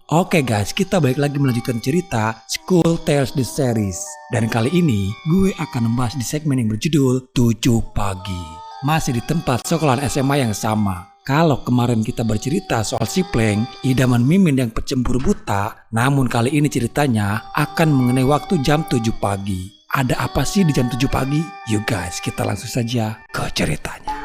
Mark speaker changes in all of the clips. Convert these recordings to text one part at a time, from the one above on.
Speaker 1: Oke guys, kita balik lagi melanjutkan cerita School Tales The Series. Dan kali ini gue akan membahas di segmen yang berjudul 7 pagi. Masih di tempat sekolahan SMA yang sama. Kalau kemarin kita bercerita soal si Pleng, idaman Mimin yang pecemburu buta, namun kali ini ceritanya akan mengenai waktu jam 7 pagi. Ada apa sih di jam 7 pagi? Yuk guys, kita langsung saja ke ceritanya.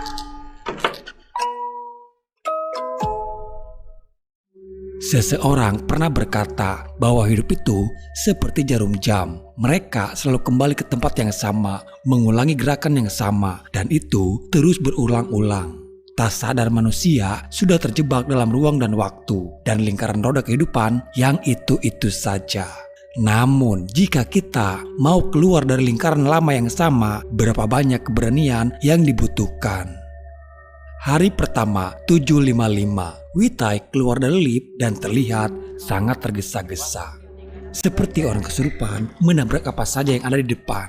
Speaker 1: Seseorang pernah berkata bahwa hidup itu seperti jarum jam. Mereka selalu kembali ke tempat yang sama, mengulangi gerakan yang sama, dan itu terus berulang-ulang. Tak sadar manusia sudah terjebak dalam ruang dan waktu, dan lingkaran roda kehidupan yang itu-itu saja. Namun, jika kita mau keluar dari lingkaran lama yang sama, berapa banyak keberanian yang dibutuhkan. Hari pertama, 7.55. Witai keluar dari lift dan terlihat sangat tergesa-gesa. Seperti orang kesurupan menabrak apa saja yang ada di depan.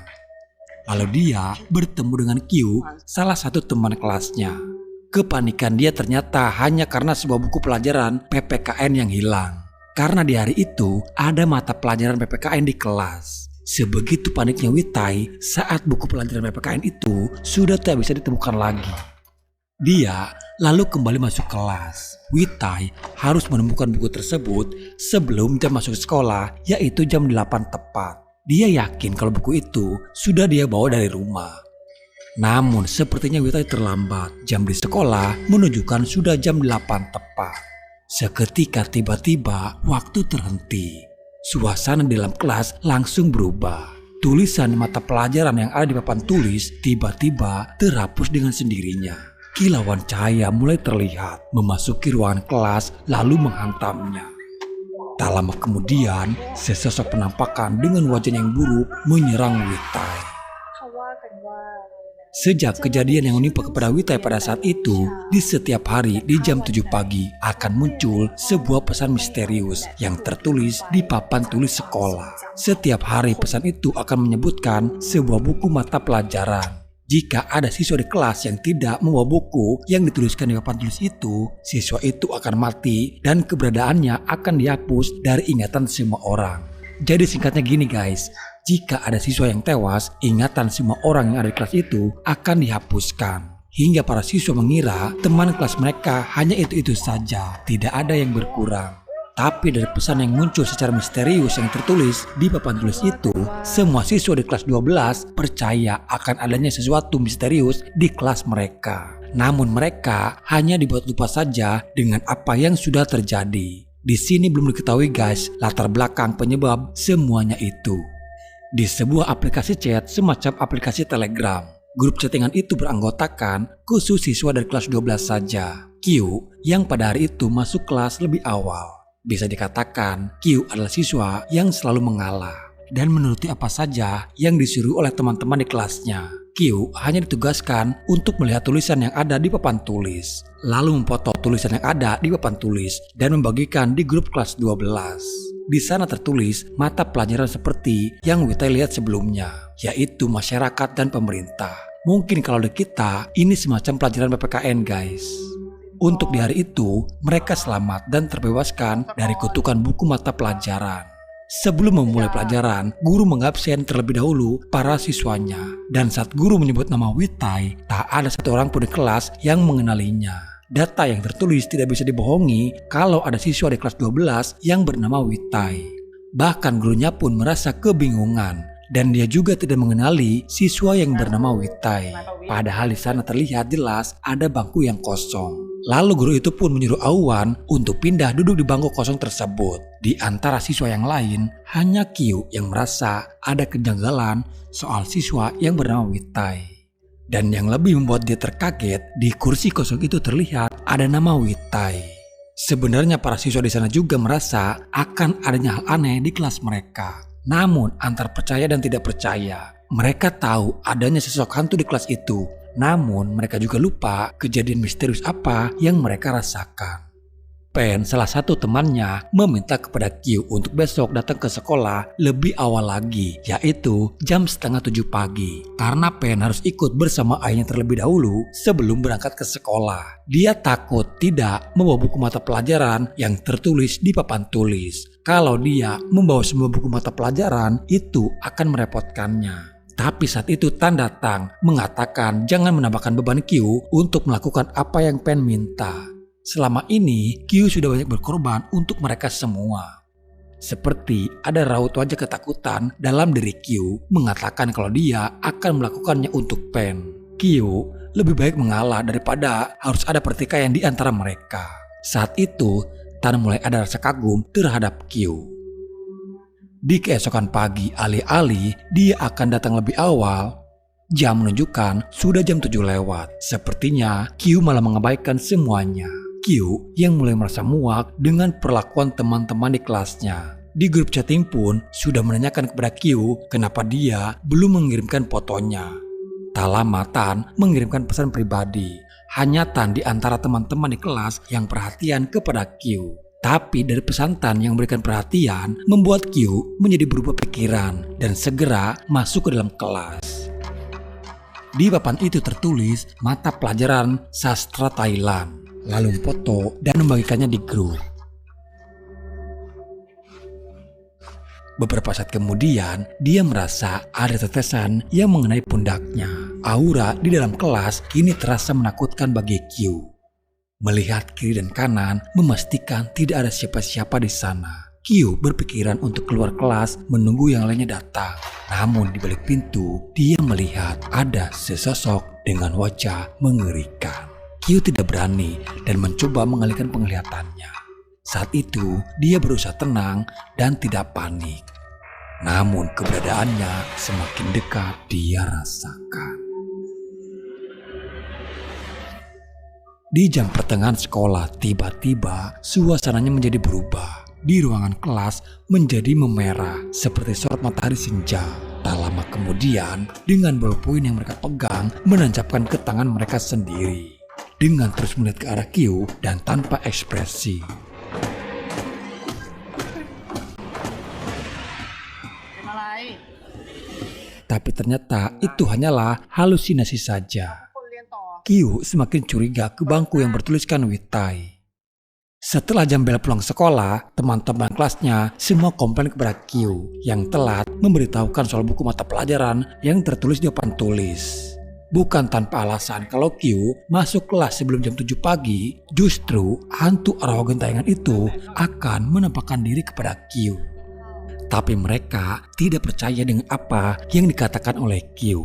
Speaker 1: Lalu dia bertemu dengan Q, salah satu teman kelasnya. Kepanikan dia ternyata hanya karena sebuah buku pelajaran PPKN yang hilang. Karena di hari itu ada mata pelajaran PPKN di kelas. Sebegitu paniknya Witai saat buku pelajaran PPKN itu sudah tak bisa ditemukan lagi. Dia lalu kembali masuk kelas. Witai harus menemukan buku tersebut sebelum jam masuk sekolah, yaitu jam 8 tepat. Dia yakin kalau buku itu sudah dia bawa dari rumah. Namun sepertinya Witai terlambat. Jam di sekolah menunjukkan sudah jam 8 tepat. Seketika tiba-tiba waktu terhenti. Suasana di dalam kelas langsung berubah. Tulisan di mata pelajaran yang ada di papan tulis tiba-tiba terhapus dengan sendirinya. Kilauan cahaya mulai terlihat memasuki ruangan kelas lalu menghantamnya. Tak lama kemudian, sesosok penampakan dengan wajah yang buruk menyerang Witai. Sejak kejadian yang menimpa kepada Witai pada saat itu, di setiap hari di jam 7 pagi akan muncul sebuah pesan misterius yang tertulis di papan tulis sekolah. Setiap hari pesan itu akan menyebutkan sebuah buku mata pelajaran. Jika ada siswa di kelas yang tidak membawa buku yang dituliskan di papan tulis itu, siswa itu akan mati dan keberadaannya akan dihapus dari ingatan semua orang. Jadi singkatnya gini guys, jika ada siswa yang tewas, ingatan semua orang yang ada di kelas itu akan dihapuskan. Hingga para siswa mengira teman kelas mereka hanya itu-itu saja, tidak ada yang berkurang. Tapi dari pesan yang muncul secara misterius yang tertulis di papan tulis itu, semua siswa di kelas 12 percaya akan adanya sesuatu misterius di kelas mereka. Namun mereka hanya dibuat lupa saja dengan apa yang sudah terjadi. Di sini belum diketahui guys latar belakang penyebab semuanya itu. Di sebuah aplikasi chat semacam aplikasi Telegram, grup chattingan itu beranggotakan khusus siswa dari kelas 12 saja. Q yang pada hari itu masuk kelas lebih awal. Bisa dikatakan Q adalah siswa yang selalu mengalah dan menuruti apa saja yang disuruh oleh teman-teman di kelasnya. Q hanya ditugaskan untuk melihat tulisan yang ada di papan tulis, lalu memfoto tulisan yang ada di papan tulis dan membagikan di grup kelas 12. Di sana tertulis mata pelajaran seperti yang Witai lihat sebelumnya, yaitu masyarakat dan pemerintah. Mungkin kalau di kita ini semacam pelajaran PPKN guys. Untuk di hari itu, mereka selamat dan terbebaskan dari kutukan buku mata pelajaran. Sebelum memulai pelajaran, guru mengabsen terlebih dahulu para siswanya. Dan saat guru menyebut nama Witai, tak ada satu orang pun di kelas yang mengenalinya. Data yang tertulis tidak bisa dibohongi kalau ada siswa di kelas 12 yang bernama Witai. Bahkan gurunya pun merasa kebingungan. Dan dia juga tidak mengenali siswa yang bernama Witai. Padahal di sana terlihat jelas ada bangku yang kosong. Lalu guru itu pun menyuruh Awan untuk pindah duduk di bangku kosong tersebut. Di antara siswa yang lain, hanya Q yang merasa ada kejanggalan soal siswa yang bernama Witai. Dan yang lebih membuat dia terkaget, di kursi kosong itu terlihat ada nama Witai. Sebenarnya para siswa di sana juga merasa akan adanya hal aneh di kelas mereka. Namun antara percaya dan tidak percaya, mereka tahu adanya sosok hantu di kelas itu. Namun mereka juga lupa kejadian misterius apa yang mereka rasakan. Pen, salah satu temannya, meminta kepada Q untuk besok datang ke sekolah lebih awal lagi, yaitu jam 6:30 pagi. Karena Pen harus ikut bersama ayahnya terlebih dahulu sebelum berangkat ke sekolah. Dia takut tidak membawa buku mata pelajaran yang tertulis di papan tulis. Kalau dia membawa semua buku mata pelajaran, itu akan merepotkannya. Tapi saat itu Tan datang mengatakan jangan menambahkan beban Q untuk melakukan apa yang Pen minta. Selama ini, Q sudah banyak berkorban untuk mereka semua. Seperti ada raut wajah ketakutan dalam diri Q mengatakan kalau dia akan melakukannya untuk Pen. Q lebih baik mengalah daripada harus ada pertikaian di antara mereka. Saat itu, Tan mulai ada rasa kagum terhadap Q. Di keesokan pagi, alih-alih dia akan datang lebih awal, jam menunjukkan sudah jam 7 lewat. Sepertinya Q malah mengabaikan semuanya. Q yang mulai merasa muak dengan perlakuan teman-teman di kelasnya. Di grup chatting pun sudah menanyakan kepada Q kenapa dia belum mengirimkan fotonya. Tak lama Tan mengirimkan pesan pribadi. Hanya Tan di antara teman-teman di kelas yang perhatian kepada Q. Tapi dari pesan Tan yang memberikan perhatian membuat Q menjadi berubah pikiran dan segera masuk ke dalam kelas. Di papan itu tertulis mata pelajaran sastra Thailand. Lalu foto dan membagikannya di grup. Beberapa saat kemudian, dia merasa ada tetesan yang mengenai pundaknya. Aura di dalam kelas kini terasa menakutkan bagi Q. Melihat kiri dan kanan, memastikan tidak ada siapa-siapa di sana. Q berpikiran untuk keluar kelas menunggu yang lainnya datang. Namun di balik pintu, dia melihat ada sesosok dengan wajah mengerikan. Q tidak berani dan mencoba mengalihkan penglihatannya. Saat itu, dia berusaha tenang dan tidak panik. Namun keberadaannya semakin dekat dia rasakan. Di jam pertengahan sekolah, tiba-tiba suasananya menjadi berubah. Di ruangan kelas menjadi memerah seperti sorot matahari senja. Tak lama kemudian, dengan ballpoint yang mereka pegang menancapkan ke tangan mereka sendiri. Dengan terus melihat ke arah Q dan tanpa ekspresi. Tapi ternyata itu hanyalah halusinasi saja. Q semakin curiga ke bangku yang bertuliskan Witai. Setelah jam bel pulang sekolah, teman-teman kelasnya semua komplain kepada Q yang telat memberitahukan soal buku mata pelajaran yang tertulis di papan tulis. Bukan tanpa alasan kalau Q masuk kelas sebelum jam 7 pagi, justru hantu arwah gentayangan itu akan menampakkan diri kepada Q. Tapi mereka tidak percaya dengan apa yang dikatakan oleh Q.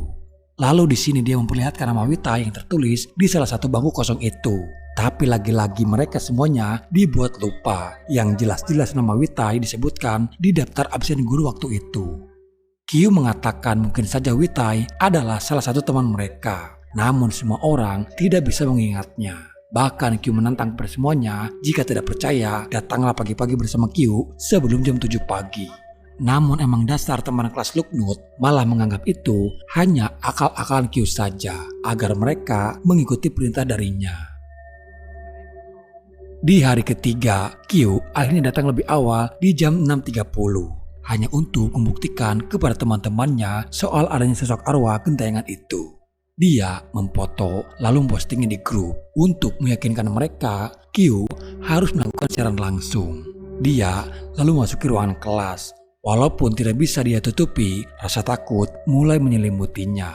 Speaker 1: Lalu di sini dia memperlihatkan nama Wita yang tertulis di salah satu bangku kosong itu. Tapi lagi-lagi mereka semuanya dibuat lupa. Yang jelas-jelas nama Wita disebutkan di daftar absen guru waktu itu. Q mengatakan mungkin saja Witai adalah salah satu teman mereka. Namun semua orang tidak bisa mengingatnya. Bahkan Q menantang kepada semuanya, jika tidak percaya, datanglah pagi-pagi bersama Q sebelum jam 7 pagi. Namun emang dasar teman kelas Luknut malah menganggap itu hanya akal-akalan Q saja, agar mereka mengikuti perintah darinya. Di hari ketiga, Q akhirnya datang lebih awal di jam 6.30. Hanya untuk membuktikan kepada teman-temannya soal adanya sosok arwah gentayangan itu. Dia memfoto lalu mempostingnya di grup untuk meyakinkan mereka Q harus melakukan siaran langsung. Dia lalu masuk ke ruangan kelas. Walaupun tidak bisa dia tutupi, rasa takut mulai menyelimutinya.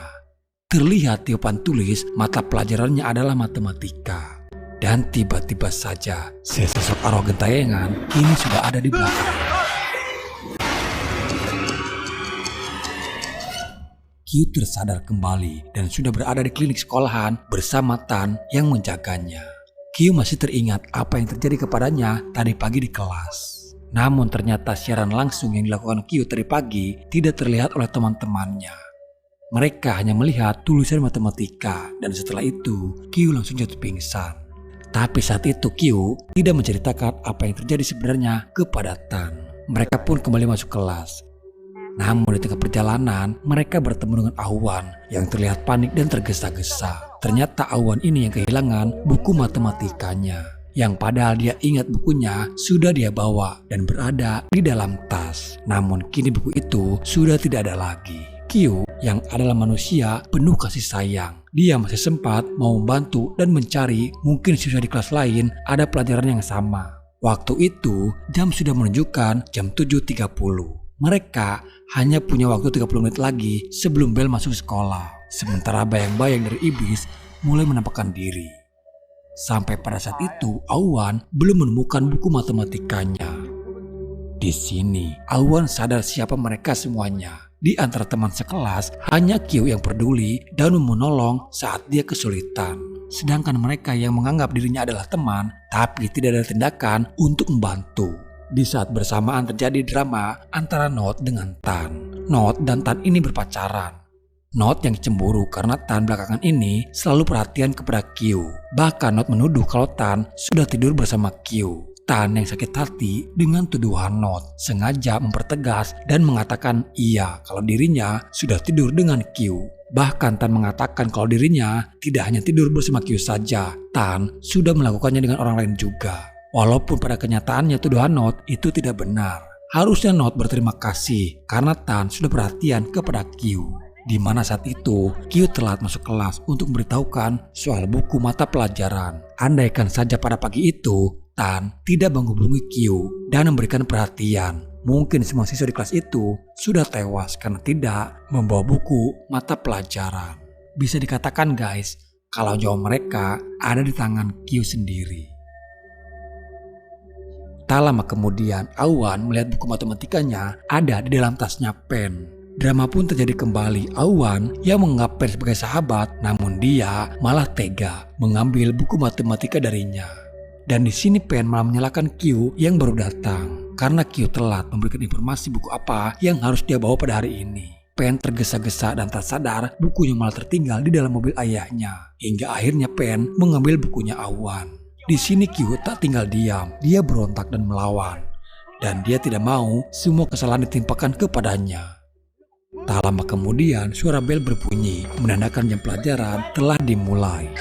Speaker 1: Terlihat di papan tulis mata pelajarannya adalah matematika. Dan tiba-tiba saja sesosok arwah gentayangan kini sudah ada di belakang. Q tersadar kembali dan sudah berada di klinik sekolahan bersama Tan yang menjaganya. Q masih teringat apa yang terjadi kepadanya tadi pagi di kelas. Namun ternyata siaran langsung yang dilakukan Q tadi pagi tidak terlihat oleh teman-temannya. Mereka hanya melihat tulisan matematika dan setelah itu Q langsung jatuh pingsan. Tapi saat itu Q tidak menceritakan apa yang terjadi sebenarnya kepada Tan. Mereka pun kembali masuk kelas. Namun di tengah perjalanan, mereka bertemu dengan Awan yang terlihat panik dan tergesa-gesa. Ternyata Awan ini yang kehilangan buku matematikanya. yang padahal dia ingat bukunya sudah dia bawa dan berada di dalam tas. Namun kini buku itu sudah tidak ada lagi. Q yang adalah manusia penuh kasih sayang. Dia masih sempat mau membantu dan mencari mungkin siswa di kelas lain ada pelajaran yang sama. Waktu itu jam sudah menunjukkan jam 7.30. Mereka hanya punya waktu 30 menit lagi sebelum bel masuk sekolah. Sementara bayang-bayang dari iblis mulai menampakkan diri. Sampai pada saat itu, Awan belum menemukan buku matematikanya. Di sini, Awan sadar siapa mereka semuanya. Di antara teman sekelas, hanya Q yang peduli dan menolong saat dia kesulitan. Sedangkan mereka yang menganggap dirinya adalah teman, tapi tidak ada tindakan untuk membantu. Di saat bersamaan terjadi drama antara Not dengan Tan. Not dan Tan ini berpacaran. Not yang cemburu karena Tan belakangan ini selalu perhatian kepada Q. Bahkan Not menuduh kalau Tan sudah tidur bersama Q. Tan yang sakit hati dengan tuduhan Not sengaja mempertegas dan mengatakan iya kalau dirinya sudah tidur dengan Q. Bahkan Tan mengatakan kalau dirinya tidak hanya tidur bersama Q saja, Tan sudah melakukannya dengan orang lain juga. Walaupun pada kenyataannya tuduhan Not itu tidak benar. Harusnya Not berterima kasih karena Tan sudah perhatian kepada Q. Di mana saat itu Q telat masuk kelas untuk memberitahukan soal buku mata pelajaran. Andaikan saja pada pagi itu Tan tidak menghubungi Q dan memberikan perhatian, mungkin semua siswa di kelas itu sudah tewas karena tidak membawa buku mata pelajaran. Bisa dikatakan guys, kalau nyawa mereka ada di tangan Q sendiri. Tak lama kemudian Awan melihat buku matematikanya ada di dalam tasnya Pen. Drama pun terjadi kembali. Awan yang menganggap Pen sebagai sahabat, namun dia malah tega mengambil buku matematika darinya. Dan di sini Pen malah menyalahkan Q yang baru datang karena Q telat memberikan informasi buku apa yang harus dia bawa pada hari ini. Pen tergesa-gesa dan tak sadar bukunya malah tertinggal di dalam mobil ayahnya. Hingga akhirnya Pen mengambil bukunya Awan. Di sini Q tak tinggal diam, dia berontak dan melawan. Dan dia tidak mau semua kesalahan ditimpakan kepadanya. Tak lama kemudian suara bel berbunyi menandakan jam pelajaran telah dimulai.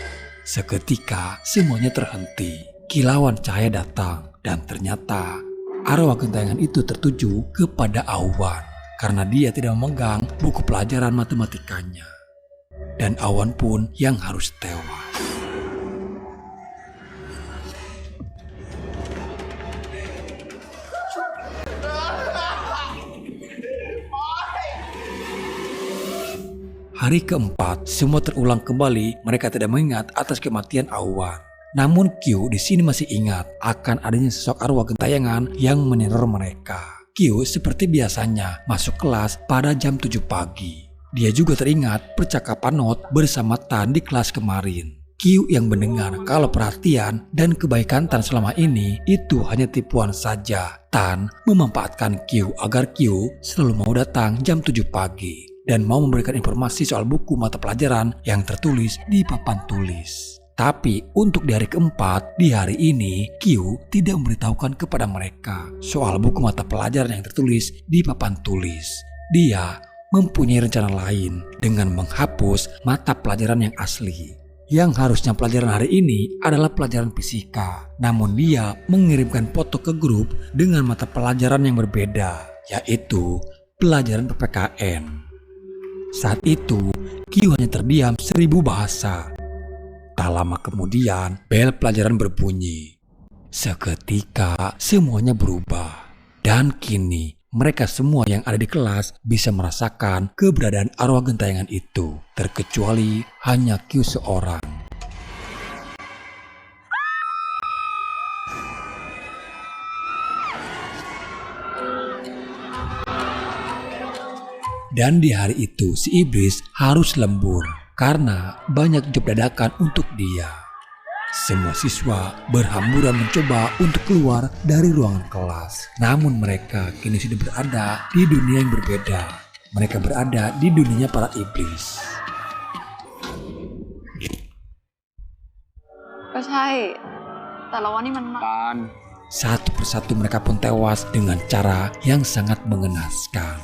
Speaker 1: Seketika semuanya terhenti. Kilauan cahaya datang dan ternyata arwah gentayangan itu tertuju kepada Awan karena dia tidak memegang buku pelajaran matematikanya. Dan Awan pun yang harus tewas. Hari keempat, semua terulang kembali. Mereka tidak mengingat atas kematian Awan. Namun Q di sini masih ingat akan adanya sosok arwah gentayangan yang meneror mereka. Q seperti biasanya masuk kelas pada jam 7 pagi. Dia juga teringat percakapan Not bersama Tan di kelas kemarin. Q yang mendengar kalau perhatian dan kebaikan Tan selama ini itu hanya tipuan saja. Tan memanfaatkan Q agar Q selalu mau datang jam 7 pagi. Dan mau memberikan informasi soal buku mata pelajaran yang tertulis di papan tulis. Tapi untuk di hari keempat, di hari ini Q tidak memberitahukan kepada mereka soal buku mata pelajaran yang tertulis di papan tulis. Dia mempunyai rencana lain dengan menghapus mata pelajaran yang asli. Yang harusnya pelajaran hari ini adalah pelajaran fisika. Namun dia mengirimkan foto ke grup dengan mata pelajaran yang berbeda, yaitu pelajaran PPKN. Saat itu, Q hanya terdiam 1000 bahasa. Tak lama kemudian, bel pelajaran berbunyi. Seketika, semuanya berubah. Dan kini, mereka semua yang ada di kelas bisa merasakan keberadaan arwah gentayangan itu. Terkecuali hanya Q seorang. Dan di hari itu si iblis harus lembur karena banyak job dadakan untuk dia. Semua siswa berhamburan mencoba untuk keluar dari ruangan kelas. Namun mereka kini sudah berada di dunia yang berbeda. Mereka berada di dunia para iblis.
Speaker 2: ก็ใช่แต่เราว่านี่มัน
Speaker 1: Satu persatu mereka pun tewas dengan cara yang sangat mengenaskan.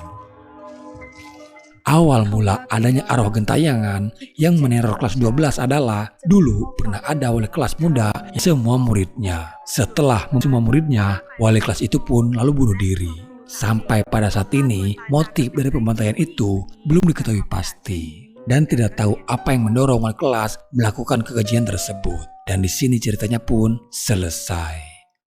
Speaker 1: Awal mula adanya arwah gentayangan yang meneror kelas 12 adalah dulu pernah ada wali kelas muda yang semua muridnya. Setelah semua muridnya, wali kelas itu pun lalu bunuh diri. Sampai pada saat ini, motif dari pembantaian itu belum diketahui pasti. Dan tidak tahu apa yang mendorong wali kelas melakukan kekejian tersebut. Dan di sini ceritanya pun selesai.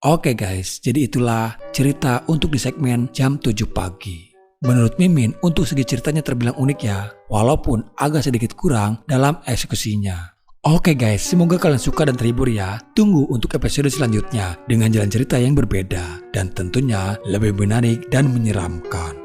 Speaker 1: Oke guys, jadi itulah cerita untuk di segmen jam 7 pagi. Menurut Mimin, untuk segi ceritanya terbilang unik ya, walaupun agak sedikit kurang dalam eksekusinya. Oke guys, semoga kalian suka dan terhibur ya. Tunggu untuk episode selanjutnya dengan jalan cerita yang berbeda dan tentunya lebih menarik dan menyeramkan.